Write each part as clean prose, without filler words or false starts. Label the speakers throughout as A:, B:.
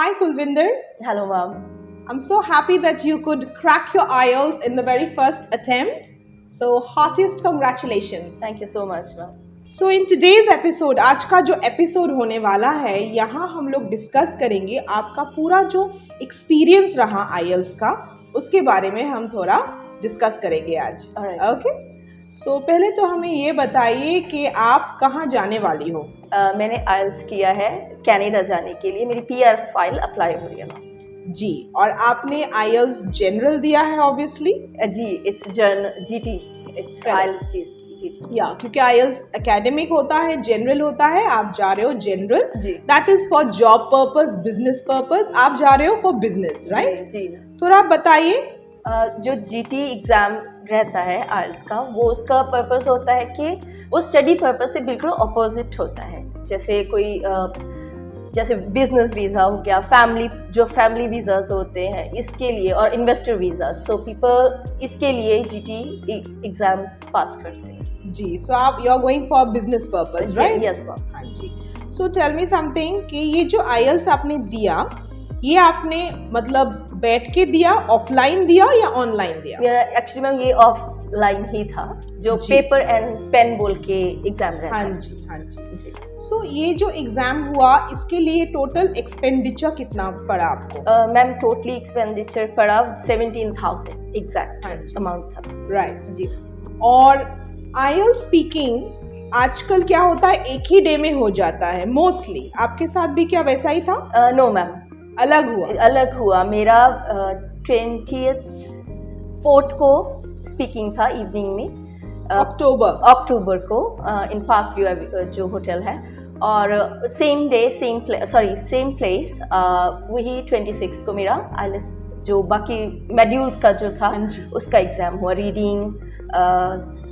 A: Hi, Kulvinder.
B: Hello, ma'am.
A: I'm so happy that you could crack your IELTS in the very first attempt. So, heartiest congratulations.
B: Thank you so much, ma'am.
A: So, in today's episode, आज का जो episode होने वाला है, यहाँ हम लोग discuss करेंगे आपका पूरा जो एक्सपीरियंस रहा IELTS का, उसके बारे में हम थोड़ा डिस्कस करेंगे आज.
B: Alright.
A: ओके. सो पहले तो हमें ये बताइए कि आप कहाँ जाने वाली हो.
B: मैंने IELTS किया है कनाडा जाने के लिए. मेरी PR फाइल अप्लाई हो रही है मैम.
A: जी. और आपने IELTS जनरल दिया है ऑब्वियसली.
B: जी, it's GT. It's IELTS GT.
A: या क्योंकि IELTS एकेडमिक होता है, जनरल होता है. आप जा रहे हो जनरल.
B: जी.
A: That is for job purpose, business purpose. आप जा रहे हो फॉर बिजनेस, राइट?
B: जी.
A: थोड़ा आप बताइए.
B: जो GT एग्ज़ाम रहता है IELTS का, वो उसका पर्पस होता है कि वो स्टडी पर्पस से बिल्कुल अपोजिट होता है. जैसे कोई जैसे बिजनेस वीज़ा हो गया, फैमिली वीज़ाज होते हैं इसके लिए, और इन्वेस्टर वीज़ा. सो पीपल इसके लिए GT एग्ज़ाम्स पास करते हैं.
A: जी. सो आप you are going for business purpose, right?
B: Yes ma'am.
A: हाँ जी. सो टेल मी समथिंग कि ये जो IELTS आपने दिया, ये आपने मतलब बैठ के दिया, ऑफलाइन दिया या ऑनलाइन दिया?
B: एक्चुअली मैम ये ऑफलाइन ही था, जो पेपर एंड पेन बोल के एग्जाम रहता है.
A: हाँ जी. सो ये जो एग्जाम हुआ, इसके लिए टोटल एक्सपेंडिचर कितना पड़ा आपको?
B: मैम टोटली एक्सपेंडिचर पड़ा 17,000 एग्जैक्ट अमाउंट था.
A: राइट
B: जी.
A: और IELTS स्पीकिंग आजकल क्या होता है, एक ही डे में हो जाता है मोस्टली. आपके साथ भी क्या वैसा ही था?
B: नो मैम, अलग हुआ. मेरा 24th को स्पीकिंग था इवनिंग में, अक्टूबर को इन पार्क व्यू जो होटल है, और सेम प्लेस वही 26 को मेरा IELTS जो बाकी मॉड्यूल्स का जो था उसका एग्जाम हुआ. रीडिंग,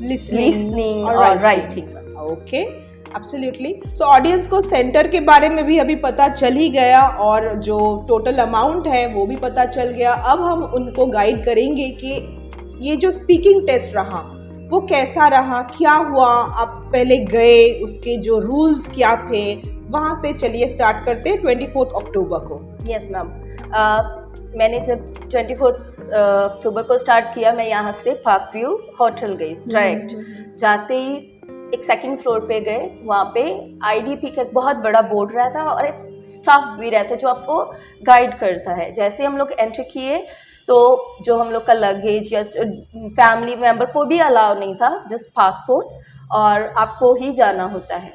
B: लिसनिंग और writing.
A: Okay. Absolutely. So audience को सेंटर के बारे में भी अभी पता चल ही गया, और जो टोटल अमाउंट है वो भी पता चल गया. अब हम उनको गाइड करेंगे कि ये जो स्पीकिंग टेस्ट रहा वो कैसा रहा, क्या हुआ, आप पहले गए, उसके जो रूल्स क्या थे, वहाँ से चलिए स्टार्ट करते हैं 24 अक्टूबर को.
B: Yes ma'am. मैंने जब 24 अक्टूबर को स्टार्ट किया, मैं यहाँ से पार्क व्यू होटल गई डायरेक्ट. जाते ही एक सेकंड फ्लोर पे गए, वहाँ पे IDP का एक बहुत बड़ा बोर्ड रहता है और स्टाफ भी रहता है जो आपको गाइड करता है. जैसे हम लोग एंटर किए तो जो हम लोग का लगेज या फैमिली मेम्बर को भी अलाउ नहीं था, जस्ट पासपोर्ट, और आपको ही जाना होता है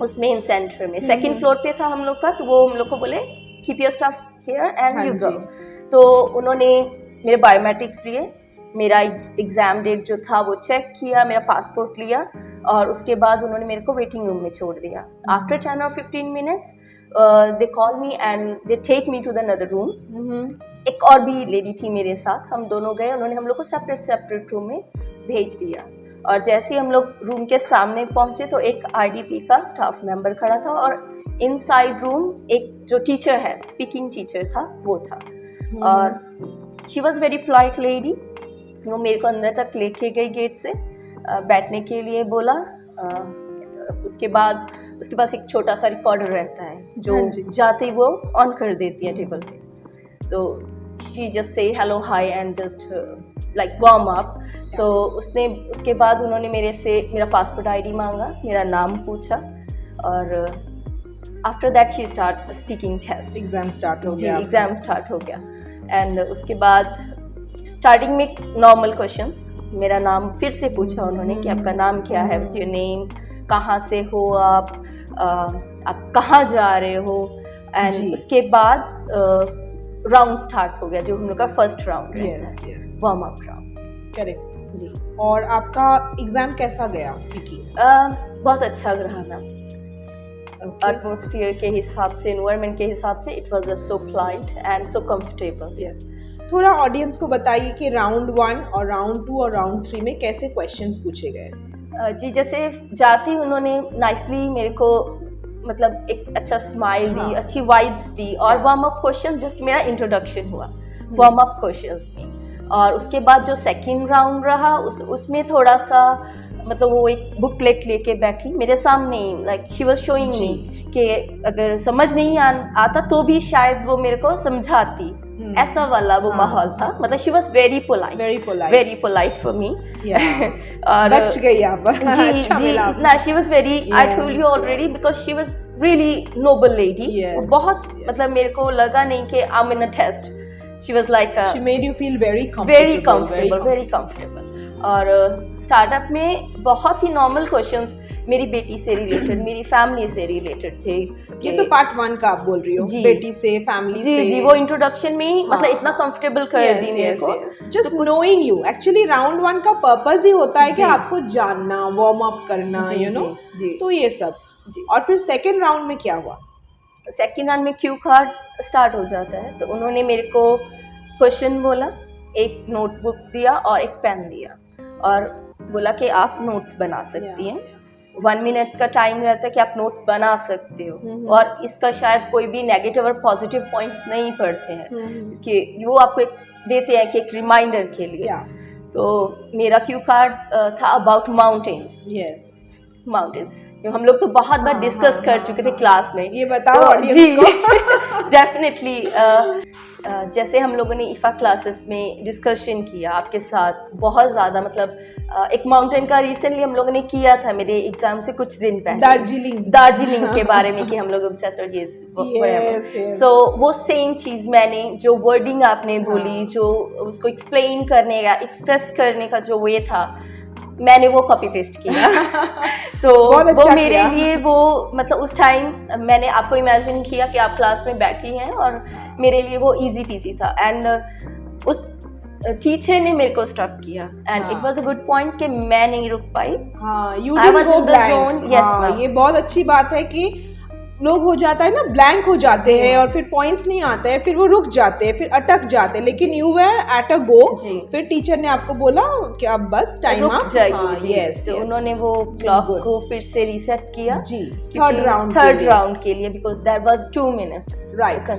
B: उस मेन सेंटर में. सेकंड फ्लोर पे था हम लोग का, तो वो हम लोग को बोले keep your stuff here and you go. तो उन्होंने मेरे बायोमेट्रिक्स लिए, मेरा एग्ज़ाम डेट जो था वो चेक किया, मेरा पासपोर्ट लिया, और उसके बाद उन्होंने मेरे को वेटिंग रूम में छोड़ दिया. After 10 or 15 minutes they call me and they take me to the another room. एक और भी लेडी थी मेरे साथ, हम दोनों गए. उन्होंने हम लोग को सेपरेट रूम में भेज दिया. और जैसे ही हम लोग रूम के सामने पहुंचे तो एक IDP का स्टाफ मेंबर खड़ा था, और इनसाइड रूम एक जो टीचर है, स्पीकिंग टीचर था, वो था. और she was very polite lady. वो मेरे को अंदर तक लेके गई गेट से, बैठने के लिए बोला. उसके पास एक छोटा सा रिकॉर्डर रहता है जो जाते ही वो ऑन कर देती है टेबल पे. तो she just say hello hi and just like warm up. So उसके बाद उन्होंने मेरे से मेरा पासपोर्ट ID मांगा, मेरा नाम पूछा, और after that she start speaking test.
A: Exam start हो गया.
B: एंड उसके बाद स्टार्टिंग में नॉर्मल क्वेश्चंस, मेरा नाम फिर से पूछा उन्होंने कि आपका नाम क्या है, व्हाट्स योर नेम, कहाँ से हो आप कहाँ जा रहे हो. एंड उसके बाद राउंड स्टार्ट हो गया, जो हम लोग का फर्स्ट राउंड रहता है, वार्म अप राउंड.
A: करेक्ट
B: जी.
A: और आपका एग्जाम कैसा गया स्पीकिंग?
B: बहुत अच्छा रहा मैम. एटमॉस्फेयर के हिसाब से, एनवायरनमेंट के हिसाब से, it was so polite and so comfortable.
A: Yes. थोड़ा ऑडियंस को बताइए कि राउंड 1 और राउंड 2 और राउंड 3 में कैसे क्वेश्चंस पूछे गए?
B: जी, जैसे जाते ही उन्होंने नाइसली मेरे को मतलब एक अच्छा स्माइल दी, अच्छी वाइब्स दी, और वार्म अप क्वेश्चन, जस्ट मेरा इंट्रोडक्शन हुआ वार्म अप क्वेश्चंस में. और उसके बाद जो सेकंड राउंड रहा उसमें थोड़ा सा मतलब वो एक बुकलेट लेके बैठी मेरे सामने, like she was showing me कि अगर समझ नहीं आता तो भी शायद वो मेरे को समझाती, ऐसा वाला वो माहौल था। मतलब she was very polite for me.
A: और बच गई आप।
B: जी
A: अच्छा
B: जी ना, she was very, I told you already, because she was really noble lady. बहुत मतलब मेरे को लगा नहीं कि I am in a test. She was like
A: she made you feel very
B: comfortable. और स्टार्टअप में बहुत ही नॉर्मल क्वेश्चंस मेरी बेटी से रिलेटेड, मेरी फैमिली से रिलेटेड थे।
A: ये तो पार्ट 1 का आप बोल रही हो, बेटी से, फैमिली से।
B: जी, वो इंट्रोडक्शन में ही मतलब इतना कंफर्टेबल कर दी मेरे को।
A: Just knowing you. Actually round 1 का पर्पस ही होता है कि आपको जानना, वार्म अप करना, यू नो। तो ये सब। और फिर सेकंड राउंड में क्या हुआ?
B: सेकंड राउंड में क्यू कार्ड स्टार्ट हो जाता है। तो उन्होंने मेरे को क्वेश्चन बोला, एक नोटबुक दिया और एक पेन दिया और बोला कि आप नोट्स बना सकती हैं। 1 मिनट का टाइम रहता है कि आप नोट्स बना सकते हो। और इसका शायद कोई भी नेगेटिव और पॉजिटिव पॉइंट्स नहीं पढ़ते हैं कि वो आपको एक देते हैं कि एक रिमाइंडर के लिए। तो मेरा क्यू कार्ड था अबाउट माउंटेन्स। माउंटेन्स हम लोग तो बहुत बार डिस्कस कर चुके थे क्लास में।
A: ये बताओ ऑडियंस को।
B: डेफिनेटली जैसे हम लोगों ने इफ़ा क्लासेस में डिस्कशन किया आपके साथ बहुत ज़्यादा, मतलब एक माउंटेन का रिसेंटली हम लोगों ने किया था मेरे एग्जाम से कुछ दिन पहले, दार्जिलिंग के बारे में कि हम लोग सो वो सेम चीज़ मैंने, जो वर्डिंग आपने बोली, जो उसको एक्सप्लेन करने का, एक्सप्रेस करने का जो वे था, मैंने वो कॉपी पेस्ट किया। तो वो मेरे लिए वो मतलब उस टाइम मैंने आपको इमेजिन किया कि आप क्लास में बैठी हैं और मेरे लिए वो इजी पीजी था। एंड उस टीचर ने मेरे को स्टॉप किया and it was a good point कि मैं नहीं रुक पाई।
A: I was in the zone. ये बहुत अच्छी बात है कि लोग हो जाता है ना, ब्लैंक हो जाते हैं और फिर पॉइंट्स नहीं आते हैं, फिर वो रुक जाते हैं, फिर अटक जाते हैं। लेकिन यू वे एट अ गो। फिर टीचर ने आपको बोला कि अब बस टाइम अप जाइए।
B: तो उन्होंने वो क्लॉक को फिर से रीसेट किया
A: जी थर्ड
B: राउंड के लिए, because there was 2 minutes
A: right.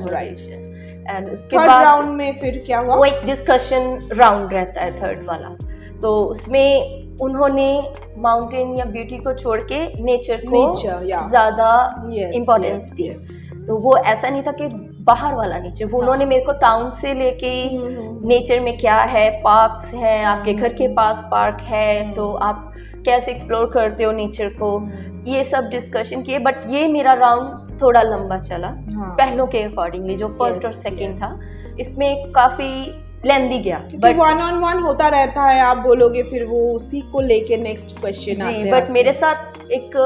B: And उसके बाद
A: राउंड में फिर क्या हुआ?
B: वो एक डिस्कशन राउंड रहता है थर्ड वाला। तो उसमें उन्होंने माउंटेन या ब्यूटी को छोड़ के नेचर को ज्यादा इम्पोर्टेंस दी। तो वो ऐसा नहीं था कि बाहर वाला नेचर, वो उन्होंने मेरे को टाउन से लेके नेचर में क्या है, पार्क्स हैं, आपके घर के पास पार्क है, तो आप कैसे एक्सप्लोर करते हो नेचर को, ये सब डिस्कशन किए। बट ये मेरा राउंड थोड़ा लंबा चला पहलों के अकॉर्डिंगली, जो फर्स्ट और सेकेंड था इसमें काफी लेंदी गया।
A: बट 1-on-1 होता रहता है, आप बोलोगे फिर वो उसी को लेके नेक्स्ट क्वेश्चन आते हैं।
B: बट मेरे साथ एक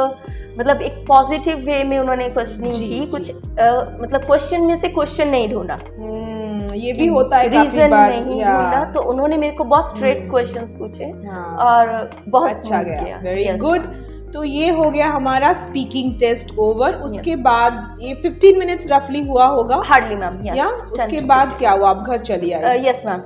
B: मतलब एक पॉजिटिव वे में उन्होंने क्वेश्चनिंग की, कुछ मतलब क्वेश्चन में से क्वेश्चन नहीं ढूंढा,
A: ये भी होता है
B: रीजन नहीं ढूंढा। तो उन्होंने मेरे को बहुत स्ट्रेट क्वेश्चंस पूछे और बहुत
A: अच्छा गया। Very good. तो ये हो गया हमारा स्पीकिंग टेस्ट ओवर। उसके बाद ये 15 मिनट्स रफली हुआ होगा
B: हार्डली मैम।
A: या उसके बाद क्या हुआ? आप घर चली आई?
B: Yes ma'am.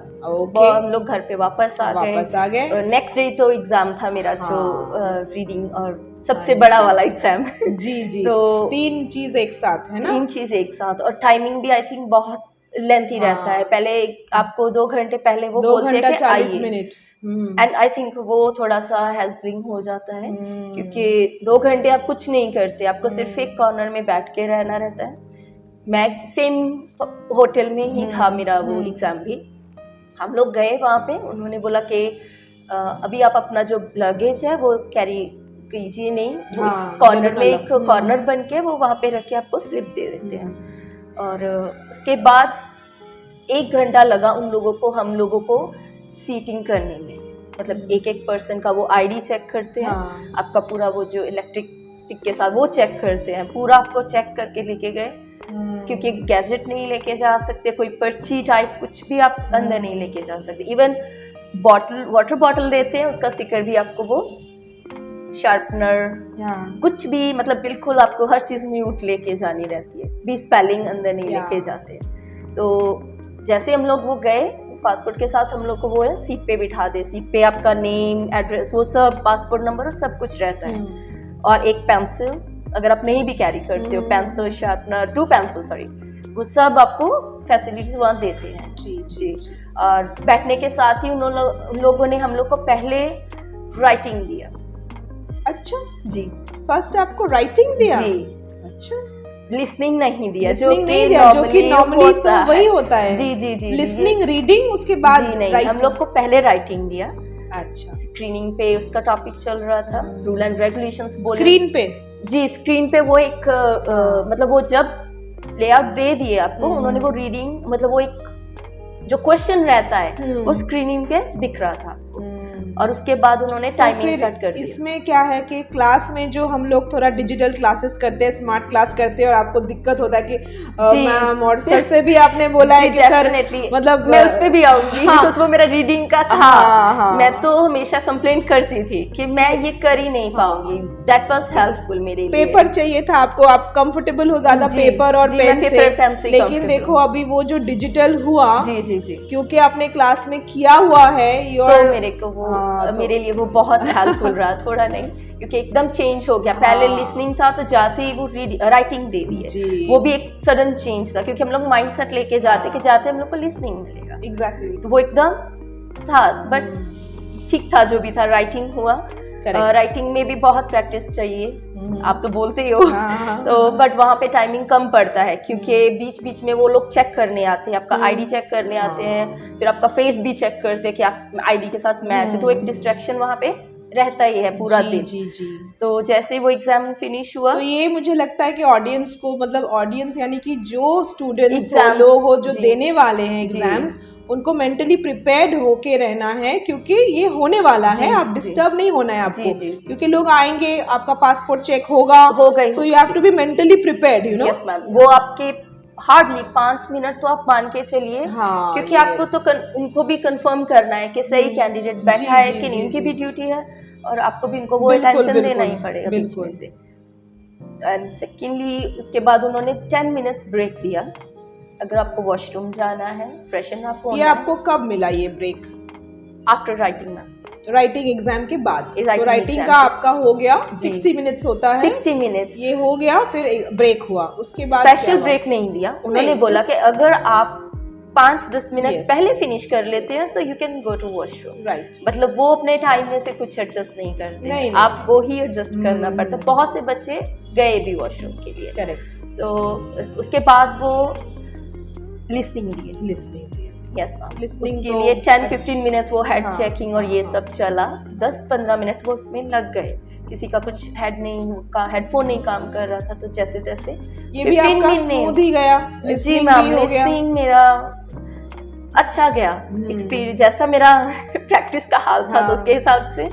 B: हम लोग घर पे वापस आ गए। नेक्स्ट डे तो एग्जाम था मेरा, जो रीडिंग और सबसे बड़ा वाला एग्जाम।
A: जी। तो 3 चीज एक साथ है ना?
B: 3 चीज एक साथ। और टाइमिंग भी आई थिंक बहुत लेंथी रहता है। पहले आपको 2 घंटे पहले वो बोलते हैं कि
A: 40 मिनट।
B: एंड आई थिंक वो थोड़ा सा हैजलिंग हो जाता है, क्योंकि 2 घंटे आप कुछ नहीं करते, आपको सिर्फ एक कॉर्नर में बैठ के रहना रहता है। मैं सेम होटल में ही था मेरा वो एग्जाम भी। हम लोग गए वहाँ पे, उन्होंने बोला कि अभी आप अपना जो लगेज है वो कैरी कीजिए नहीं, वो कॉर्नर में एक कॉर्नर बन के वो वहाँ पे रख के आपको स्लिप दे देते हैं। और उसके बाद 1 घंटा लगा उन लोगों को, हम लोगों को सीटिंग करने में। मतलब एक पर्सन का वो आईडी चेक करते हैं, आपका पूरा वो जो इलेक्ट्रिक स्टिक के साथ वो चेक करते हैं, पूरा आपको चेक करके लेके गए, क्योंकि गैजेट नहीं लेके जा सकते, कोई पर्ची टाइप कुछ भी आप अंदर नहीं लेके जा सकते। इवन वाटर बॉटल देते हैं, उसका स्टिकर भी आपको, वो शार्पनर कुछ भी, मतलब बिल्कुल आपको हर चीज़ न्यूट लेके जानी रहती है, भी स्पेलिंग अंदर नहीं लेके जाते। तो जैसे हम लोग वो गए पासपोर्ट के साथ, हम लोग को वो है सीट पे बिठा दे, सीट पे आपका नेम, एड्रेस, वो सब, पासपोर्ट नंबर और सब कुछ रहता है। और एक पेंसिल, अगर आप नहीं भी कैरी करते हो, पेंसिल, शार्पनर, 2 पेंसिल सॉरी, वो सब आपको फैसिलिटीज वहाँ देते हैं। जी। और बैठने के साथ ही उन लोगों ने हम लोग को पहले राइटिंग दिया,
A: अच्छा,
B: जी
A: फर्स्ट आपको राइटिंग दिया?
B: जी,
A: अच्छा,
B: लिसनिंग नहीं दिया,
A: लिसनिंग नहीं दिया, जो कि नॉर्मली तो वही होता है।
B: जी जी जी,
A: लिसनिंग, रीडिंग, उसके बाद
B: जी नहीं,
A: राइटिंग।
B: हम लोग को पहले राइटिंग दिया।
A: अच्छा,
B: स्क्रीनिंग पे उसका टॉपिक चल रहा था, रूल एंड रेगुलेशंस बोले।
A: स्क्रीन पे?
B: जी, स्क्रीन पे वो एक मतलब वो जब लेआउट दे दिए आपको, उन्होंने वो रीडिंग मतलब वो एक जो क्वेश्चन रहता है वो स्क्रीनिंग पे दिख रहा था आपको, और उसके बाद उन्होंने टाइमिंग स्टार्ट कर दिया।
A: इसमें क्या है कि क्लास में जो हम लोग थोड़ा डिजिटल क्लासेस करते हैं, स्मार्ट क्लास करते हैं, और आपको दिक्कत होता है कि मैम और सर से भी आपने बोला है कि सर मतलब
B: मैं उस पे भी आऊंगी, बिकॉज़ वो मेरा रीडिंग का था।
A: हाँ।
B: मैं तो हमेशा कंप्लेंट करती थी कि मैं ये कर ही नहीं पाऊंगी। दैट वाज हेल्पफुल मेरे लिए।
A: पेपर चाहिए था आपको, आप कंफर्टेबल हो ज्यादा पेपर और पेन से, लेकिन देखो अभी वो जो डिजिटल हुआ,
B: जी जी जी,
A: क्योंकि आपने क्लास में किया हुआ है,
B: तो मेरे को वो मेरे लिए वो बहुत हेल्पफुल रहा, थोड़ा नहीं, क्योंकि एकदम चेंज हो गया। पहले लिसनिंग था तो जाते ही वो राइटिंग दे दी है, वो भी एक सडन चेंज था, क्योंकि हम लोग माइंडसेट लेके जाते कि जाते हम लोग को लिसनिंग मिलेगा।
A: एग्जैक्टली,
B: तो वो एकदम था, बट ठीक था जो भी था। राइटिंग हुआ, राइटिंग में भी बहुत प्रैक्टिस चाहिए, आप तो बोलते ही हो। तो बट वहाँ पे टाइमिंग कम पड़ता है, क्योंकि बीच बीच में वो लोग चेक करने आते हैं, आपका आईडी चेक करने आते हैं, फिर आपका फेस भी चेक करते हैं कि आप आईडी के साथ मैच है, तो एक डिस्ट्रैक्शन वहाँ पे रहता ही है पूरा दिन।
A: जी जी।
B: तो जैसे ही वो एग्जाम फिनिश हुआ,
A: तो ये मुझे लगता है कि ऑडियंस को, मतलब ऑडियंस यानी कि जो स्टूडेंट्स हो, लोग हो जो देने वाले हैं एग्जाम्स, उनको मेंटली प्रिपेयर्ड होके रहना है, क्योंकि ये होने वाला है। आप डिस्टर्ब नहीं होना है आपको, क्योंकि लोग आएंगे, आपका पासपोर्ट चेक होगा, so you have to be mentally prepared, you know.
B: Yes ma'am, वो आपके हार्डली 5 मिनट तो आप मान के चलिए, क्योंकि आपको तो उनको भी कंफर्म करना है कि सही कैंडिडेट बैठा है कि नहीं, उनकी भी ड्यूटी है, और आपको भी उनको वो अटेंशन देना ही पड़ेगा बीच में से। एंड सेकेंडली उसके बाद उन्होंने 10 मिनट्स ब्रेक दिया, अगर आपको वॉशरूम जाना है, फ्रेशन अप होना है।
A: ये आपको कब मिला ये break?
B: After writing ma'am,
A: writing exam के बाद। तो राइटिंग का आपका हो गया 60 मिनट्स होता है,
B: 60 मिनट्स
A: ये हो गया, फिर ब्रेक हुआ, उसके बाद
B: स्पेशल ब्रेक नहीं दिया उन्होंने, बोला कि अगर आप 5-10 मिनट पहले फिनिश कर लेते हैं तो you can go to washroom.
A: Right,
B: मतलब वो अपने टाइम में से कुछ एडजस्ट नहीं करते, आपको ही एडजस्ट करना पड़ता है। बहुत से बच्चे गए भी वॉशरूम के लिए।
A: करेक्ट।
B: तो उसके बाद वो लिसनिंग दिए। यस मैम,
A: लिसनिंग
B: के लिए 10-15 मिनट्स वो हेड चेकिंग और ये सब चला। 10-15 मिनट वो उसमें लग गए। किसी का कुछ हेडफोन नहीं काम कर रहा था, तो जैसे तैसे
A: ये भी आपका स्मूथ ही गया।
B: जी मैम, लिसनिंग मेरा अच्छा गया एक्सपीरियंस, जैसा मेरा प्रैक्टिस का हाल था तो उसके हिसाब से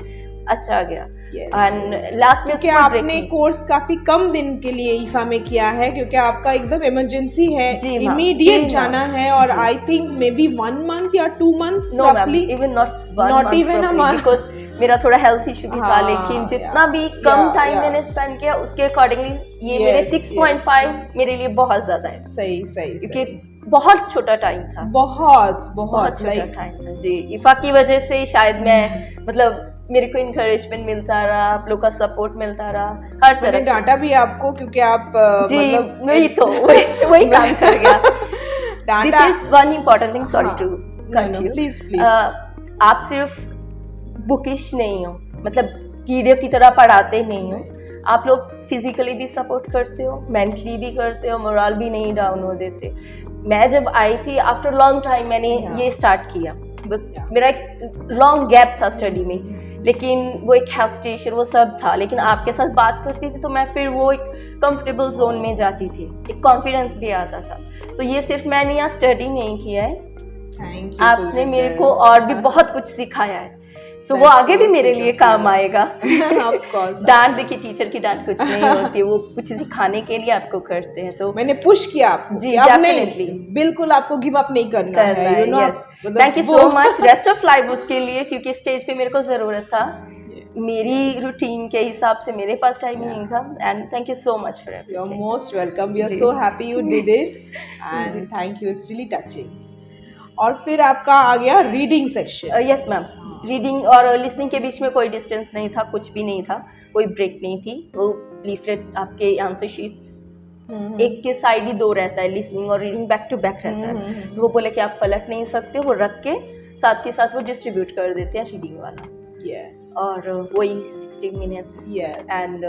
B: अच्छा गया। एंड लास्ट में
A: क्या आपने कोर्स काफी कम दिन के लिए ईफा में किया है, क्योंकि आपका एकदम इमरजेंसी है, इमीडिएट जाना है, और I think may be 1 month या 2 मंथ्स रफली,
B: even not even a month, because मेरा थोड़ा हेल्थ इशू भी था। लेकिन जितना भी कम टाइम मैंने स्पेंड किया उसके अकॉर्डिंगली ये मेरे 6.5 मेरे लिए बहुत ज्यादा है।
A: सही,
B: क्योंकि बहुत छोटा टाइम था, बहुत छोटा टाइम था जी। ईफा की वजह से शायद मैं मतलब मेरे को इंकरेजमेंट मिलता रहा, आप लोग का सपोर्ट मिलता रहा, हर तरह से
A: डांटा भी आपको, क्योंकि आप
B: जी वही तो वही काम कर गया। This is one important thing, sorry to cut you,
A: please.
B: आप सिर्फ बुकिश नहीं हो, मतलब कीड़े की तरह पढ़ाते नहीं हो, आप लोग फिजिकली भी सपोर्ट करते हो, मेंटली भी करते हो, मोरल भी नहीं डाउन हो देते। मैं जब आई थी आफ्टर लॉन्ग टाइम मैंने ये स्टार्ट किया, मेरा एक लॉन्ग गैप था स्टडी में, लेकिन वो एक हेजिटेशन वो सब था, लेकिन आपके साथ बात करती थी तो मैं फिर वो एक कंफर्टेबल जोन में जाती थी, एक कॉन्फिडेंस भी आता था। तो ये सिर्फ मैंने यहाँ स्टडी नहीं किया है, आपने मेरे को और भी बहुत कुछ सिखाया है, सो वो आगे भी मेरे लिए काम आएगा। डांट, देखिए टीचर की डांट कुछ नहीं होती है, वो कुछ सिखाने के लिए आपको करते हैं। तो
A: मैंने पुश किया आपको
B: जी, डेफिनेटली,
A: बिल्कुल आपको गिव अप नहीं करना है, you know.
B: Thank you so much, rest of life उसके लिए, क्योंकि स्टेज पे मेरे को जरूरत था, मेरी रूटीन के हिसाब से मेरे पास टाइम नहीं था। And thank you so much for everything.
A: You are most welcome, we are so happy you did it, and thank you, it's really touching. और फिर आपका आ गया reading section.
B: Yes ma'am, reading और लिसनिंग के बीच में कोई डिस्टेंस नहीं था, कुछ भी नहीं था, कोई ब्रेक नहीं थी। वो लीफलेट आपके आंसर शीट्स एक के साइड ही 2 रहता है, लिसनिंग और रीडिंग बैक टू बैक रहता है। तो वो बोले कि आप पलट नहीं सकते, वो रख के साथ के साथ वो डिस्ट्रीब्यूट कर देते हैं रीडिंग वाला।
A: Yes.
B: और वही 60 मिनट्स
A: Yes.
B: एंड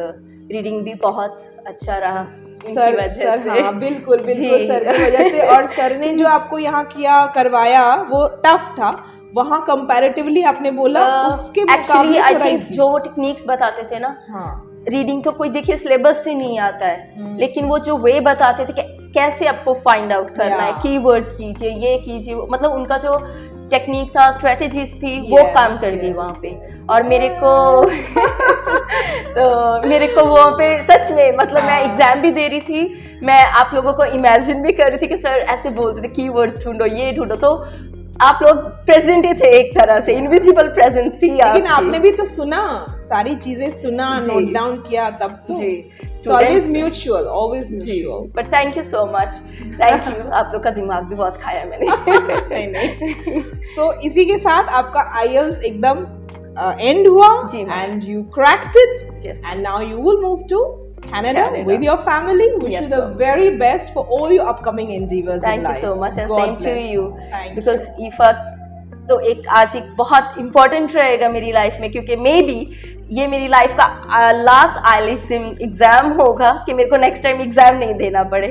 B: रीडिंग भी बहुत अच्छा रहा इनकी
A: सर
B: वजह
A: सर
B: से।
A: हाँ बिल्कुल बिल्कुल
B: जी।
A: सर की वजह से। और सर ने जो आपको यहाँ किया करवाया वो टफ था, वहाँ कंपैरेटिवली आपने बोला उसके
B: एक्चुअली
A: मुकाबले
B: आई
A: थोड़ा
B: थिंक
A: easy।
B: जो वो टेक्निक्स बताते थे ना,
A: हाँ
B: रीडिंग तो कोई देखिए सिलेबस से नहीं आता है, लेकिन वो जो वे बताते थे कि कैसे आपको फाइंड आउट करना है,
A: Yeah.
B: कीवर्ड्स कीजिए, ये कीजिए, मतलब उनका जो टेक्निक था, स्ट्रेटेजीज थी, वो
A: Yes,
B: काम कर गई
A: yes,
B: वहाँ पे। और मेरे को तो मेरे को वहाँ पे सच में मतलब मैं एग्जाम भी दे रही थी, मैं आप लोगों को इमेजिन भी कर रही थी कि सर ऐसे बोलते थे कीवर्ड्स ढूंढो, ये ढूंढो, तो आप लोग प्रेजेंट ही थे एक तरह से, इनविजिबल प्रेजेंस थी
A: लेकिन
B: आपकी।
A: आपने भी तो सुना, सारी चीजें सुना,
B: जी।
A: नोट डाउन किया, तब तो
B: जी,
A: always mutual, always mutual.
B: But thank you so much, thank you, आप लोग का दिमाग भी बहुत खाया मैंने।
A: नहीं नहीं। सो इसी के साथ आपका आईएलटीएस एकदम एंड हुआ
B: जी, ma'am.
A: And you cracked it
B: Yes.
A: And now you will move to Canada
B: Canada.
A: with your family. Wish
B: Yes,
A: you the
B: ma'am.
A: very best for all your upcoming endeavors in
B: Thank you
A: life.
B: so much and
A: God
B: same to
A: bless.
B: you.
A: Thank
B: Because IFA तो एक आज एक बहुत important रहेगा मेरी life में, क्योंकि may be ये मेरी लाइफ का लास्ट आईएलटीएस एग्जाम होगा कि मेरे को नेक्स्ट टाइम एग्जाम नहीं देना पड़े।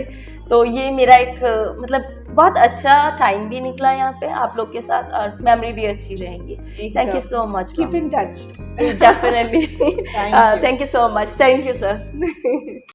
B: तो ये मेरा एक मतलब बहुत अच्छा टाइम भी निकला यहाँ पे आप लोग के साथ, और मेमोरी भी अच्छी रहेंगी। Thank you so much,
A: Keep in touch.
B: Definitely,
A: Thank you.
B: Thank you so much, thank you sir.